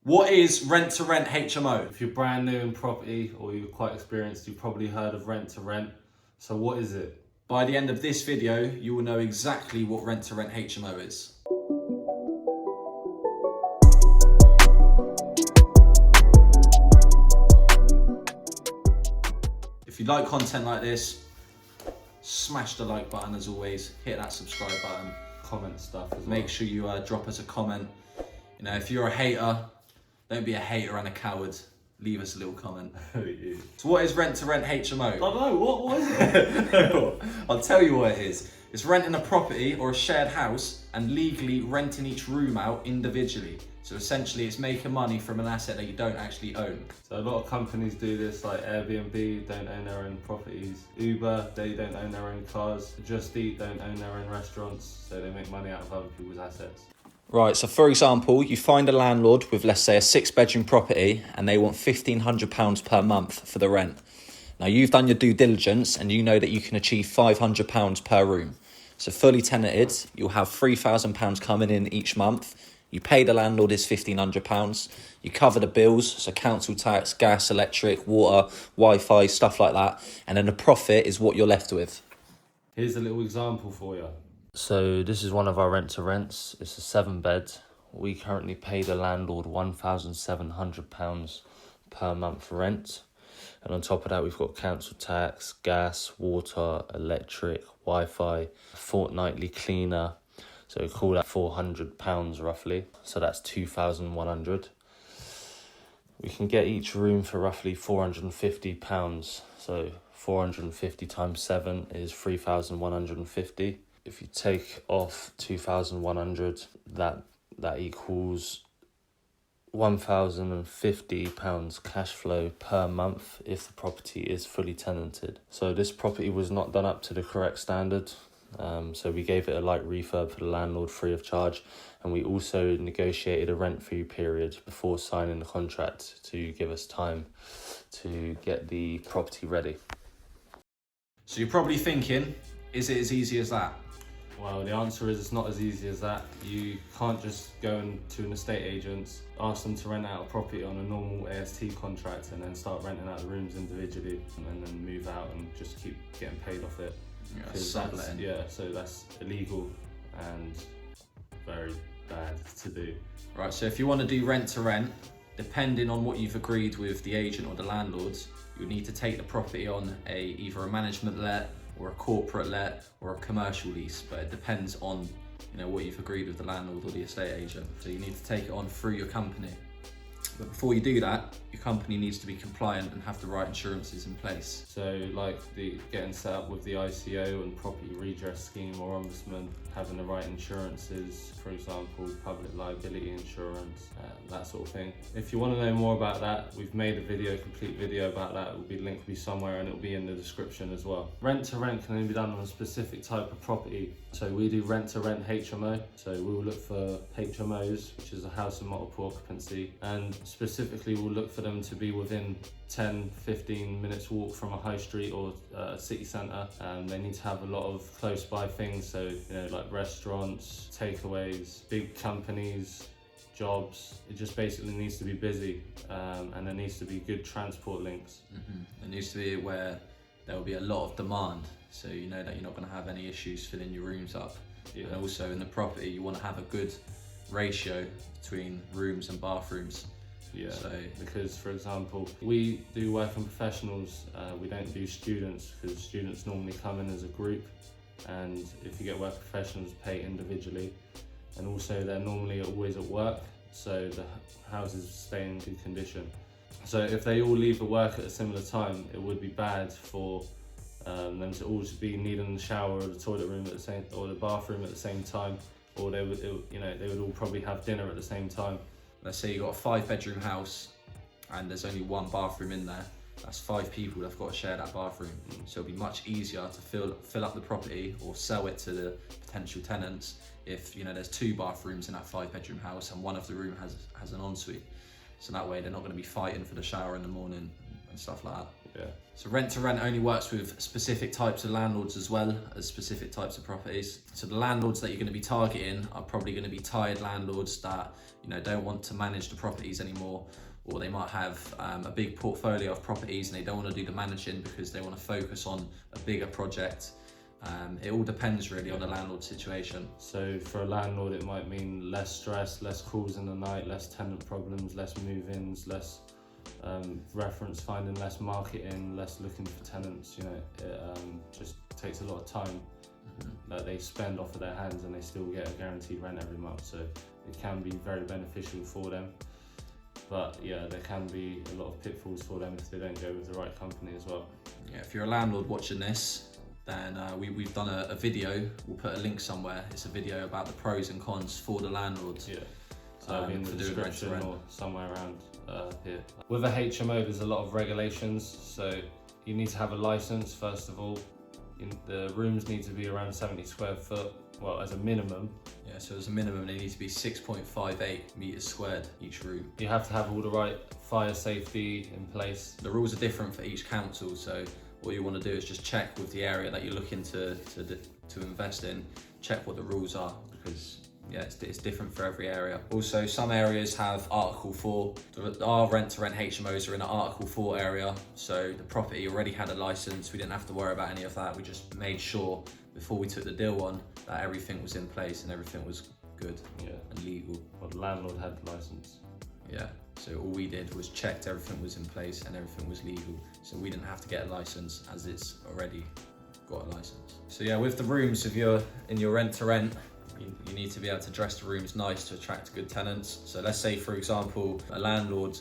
What is rent-to-rent HMO? If you're brand new in property or you're quite experienced, you've probably heard of rent to rent. So what is it? By the end of this video, you will know exactly what rent-to-rent HMO is. If you like content like this, smash the like button as always, hit that subscribe button, Comment stuff as well. make sure you drop us a comment. You know, if you're a hater, don't be a hater and a coward. Leave us a little comment. So what is rent-to-rent HMO? I don't know, what is it? I'll tell you what it is. It's renting a property or a shared house and legally renting each room out individually. So essentially it's making money from an asset that you don't actually own. So a lot of companies do this, like Airbnb don't own their own properties. Uber, they don't own their own cars. Just Eat don't own their own restaurants, so they make money out of other people's assets. Right, so for example, you find a landlord with, let's say, a 6-bedroom property and they want £1,500 per month for the rent. Now, you've done your due diligence and you know that you can achieve £500 per room. So fully tenanted, you'll have £3,000 coming in each month. You pay the landlord his £1,500. You cover the bills, so council tax, gas, electric, water, Wi-Fi, stuff like that. And then the profit is what you're left with. Here's a little example for you. So this is one of our rent to rents. It's a 7-bed. We currently pay the landlord £1,700 per month for rent. And on top of that, we've got council tax, gas, water, electric, Wi-Fi, fortnightly cleaner. So we call that £400 roughly. So that's £2,100. We can get each room for roughly £450. So 450 times 7 is 3,150. If you take off 2,100, that equals £1,050 cash flow per month if the property is fully tenanted. So this property was not done up to the correct standard. So we gave it a light refurb for the landlord free of charge, and we also negotiated a rent-free period before signing the contract to give us time to get the property ready. So you're probably thinking, is it as easy as that? Well, the answer is it's not as easy as that. You can't just go to an estate agent, ask them to rent out a property on a normal AST contract and then start renting out the rooms individually and then move out and just keep getting paid off it. So that's illegal and very bad to do. Right, so if you want to do rent to rent, depending on what you've agreed with the agent or the landlords, you need to take the property on either a management let or a corporate let or a commercial lease, but it depends on what you've agreed with the landlord or the estate agent. So you need to take it on through your company. But before you do that, your company needs to be compliant and have the right insurances in place. So like getting set up with the ICO and property redress scheme or ombudsman, having the right insurances, for example, public liability insurance, that sort of thing. If you want to know more about that, we've made a complete video about that. It will be linked somewhere and it will be in the description as well. Rent to rent can only be done on a specific type of property. So we do rent to rent HMO. So we will look for HMOs, which is a house of multiple occupancy, and specifically we'll look for them to be within 10-15 minutes walk from a high street or city centre. They need to have a lot of close by things, so like restaurants, takeaways, big companies, jobs. It just basically needs to be busy, and there needs to be good transport links. It needs to be where there will be a lot of demand, so you know that you're not going to have any issues filling your rooms up. And also in the property you want to have a good ratio between rooms and bathrooms. Because for example, we do working professionals, we don't do students, because students normally come in as a group, and if you get work professionals pay individually, and also they're normally always at work, so the houses stay in good condition. So if they all leave at work at a similar time, it would be bad for them to all just be needing the shower or the toilet room or the bathroom at the same time, or they would all probably have dinner at the same time. Let's say you've got a 5-bedroom house and there's only one bathroom in there. That's 5 people that've got to share that bathroom. So it'll be much easier to fill up the property or sell it to the potential tenants if there's 2 bathrooms in that 5-bedroom house and one of the room has an ensuite. So that way they're not going to be fighting for the shower in the morning and stuff like that. Yeah. So rent to rent only works with specific types of landlords as well as specific types of properties. So the landlords that you're going to be targeting are probably going to be tired landlords that, you know, don't want to manage the properties anymore, or they might have a big portfolio of properties and they don't want to do the managing because they want to focus on a bigger project. It all depends really on the landlord situation. So for a landlord, it might mean less stress, less calls in the night, less tenant problems, less move-ins, less reference finding, less marketing, less looking for tenants. You know, it just takes a lot of time that they spend off of their hands, and they still get a guaranteed rent every month. So it can be very beneficial for them. But yeah, there can be a lot of pitfalls for them if they don't go with the right company as well. Yeah, if you're a landlord watching this, then we've done a video. We'll put a link somewhere. It's a video about the pros and cons for the landlords. Yeah. So it'll be in the description or somewhere around here. With a HMO, there's a lot of regulations. So you need to have a license first of all. The rooms need to be around 70 square foot. Well, as a minimum. Yeah, so as a minimum, they need to be 6.58 meters squared each room. You have to have all the right fire safety in place. The rules are different for each council, so what you want to do is just check with the area that you're looking to invest in, check what the rules are, because yeah, it's different for every area. Also, some areas have Article 4. Our rent-to-rent HMOs are in an Article 4 area, so the property already had a license. We didn't have to worry about any of that. We just made sure before we took the deal on that everything was in place and everything was good and legal. Well, the landlord had the license. Yeah, so all we did was checked everything was in place and everything was legal. So we didn't have to get a license as it's already got a license. So yeah, with the rooms, if you're in your rent-to-rent, you need to be able to dress the rooms nice to attract good tenants. So let's say, for example, a landlord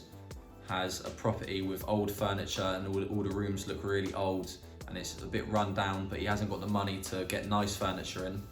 has a property with old furniture and all the rooms look really old and it's a bit run down, but he hasn't got the money to get nice furniture in.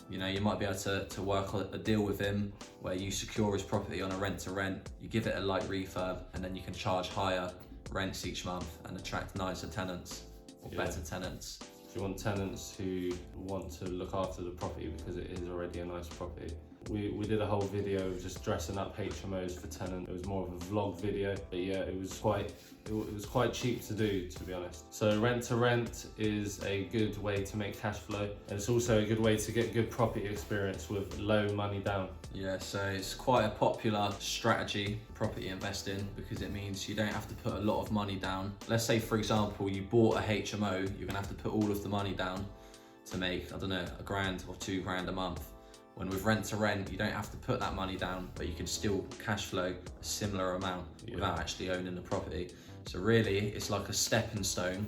You know, you might be able to work a deal with him where you secure his property on a rent to rent, you give it a light refurb, and then you can charge higher rents each month and attract nicer tenants or better tenants. If you want tenants who want to look after the property because it is already a nice property. We did a whole video of just dressing up HMOs for tenants. It was more of a vlog video, but yeah, it was quite cheap to do, to be honest. So rent to rent is a good way to make cash flow, and it's also a good way to get good property experience with low money down. Yeah, so it's quite a popular strategy, property investing, because it means you don't have to put a lot of money down. Let's say, for example, you bought a HMO, you're gonna have to put all of the money down to make, I don't know, $1,000 or $2,000 a month. When with rent to rent, you don't have to put that money down, but you can still cash flow a similar amount without actually owning the property. So really, it's like a stepping stone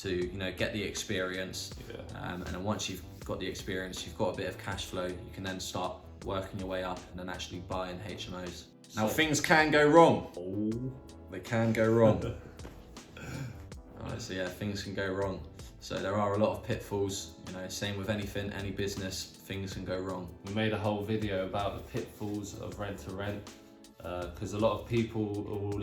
to, you know, get the experience. And then once you've got the experience, you've got a bit of cash flow, you can then start working your way up and then actually buying HMOs. Now things can go wrong. They can go wrong. Alright, so yeah, things can go wrong. So there are a lot of pitfalls, you know, same with anything, any business, things can go wrong. We made a whole video about the pitfalls of rent to rent, because a lot of people will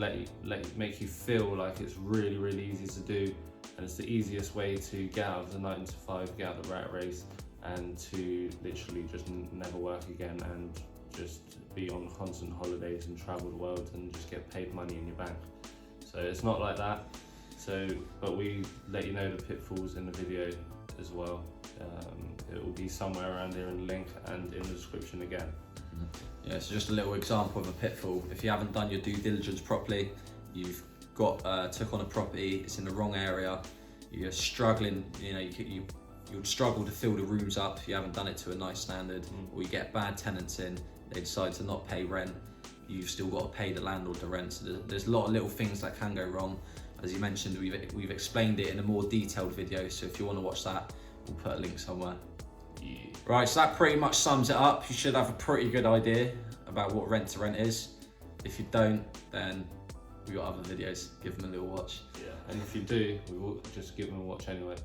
make you feel like it's really, really easy to do, and it's the easiest way to get out of the 9 to 5, get out of the rat race, and to literally just never work again and just be on constant holidays and travel the world and just get paid money in your bank. So it's not like that. So, but we let you know the pitfalls in the video as well. It will be somewhere around here in the link and in the description again. Yeah, so just a little example of a pitfall. If you haven't done your due diligence properly, you've got took on a property, it's in the wrong area, you're struggling, you know, you'll struggle to fill the rooms up if you haven't done it to a nice standard, or you get bad tenants in, they decide to not pay rent, you've still got to pay the landlord the rent. So there's a lot of little things that can go wrong. As you mentioned, we've explained it in a more detailed video, so if you want to watch that, we'll put a link somewhere. Right, so that pretty much sums it up. You should have a pretty good idea about what rent to rent is. If you don't, then we've got other videos, give them a little watch. Yeah, and if you do, we will just give them a watch anyway.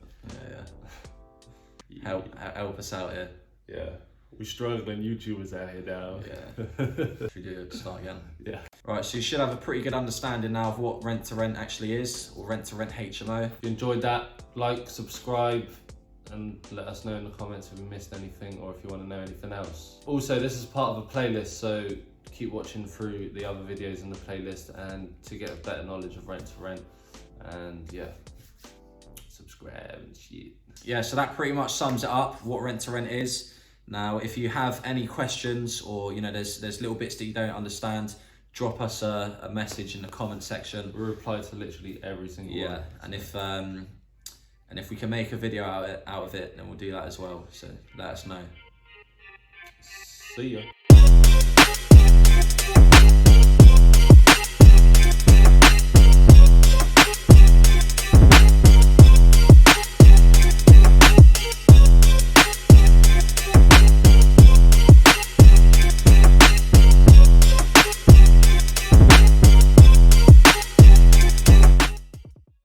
Yeah. Help us out here. Yeah, we're struggling YouTubers out here now. Yeah. Should we do it, start again? Yeah. Right, so you should have a pretty good understanding now of what rent to rent actually is, or rent to rent HMO. If you enjoyed that, like, subscribe, and let us know in the comments if we missed anything or if you want to know anything else. Also, this is part of a playlist, so keep watching through the other videos in the playlist and to get a better knowledge of rent to rent. And yeah, subscribe and shit. Yeah, so that pretty much sums it up, what rent to rent is. Now, if you have any questions, or you know, there's little bits that you don't understand, drop us a message in the comment section. We reply to literally every single one. Yeah, and if we can make a video out of it, then we'll do that as well. So let us know. See ya.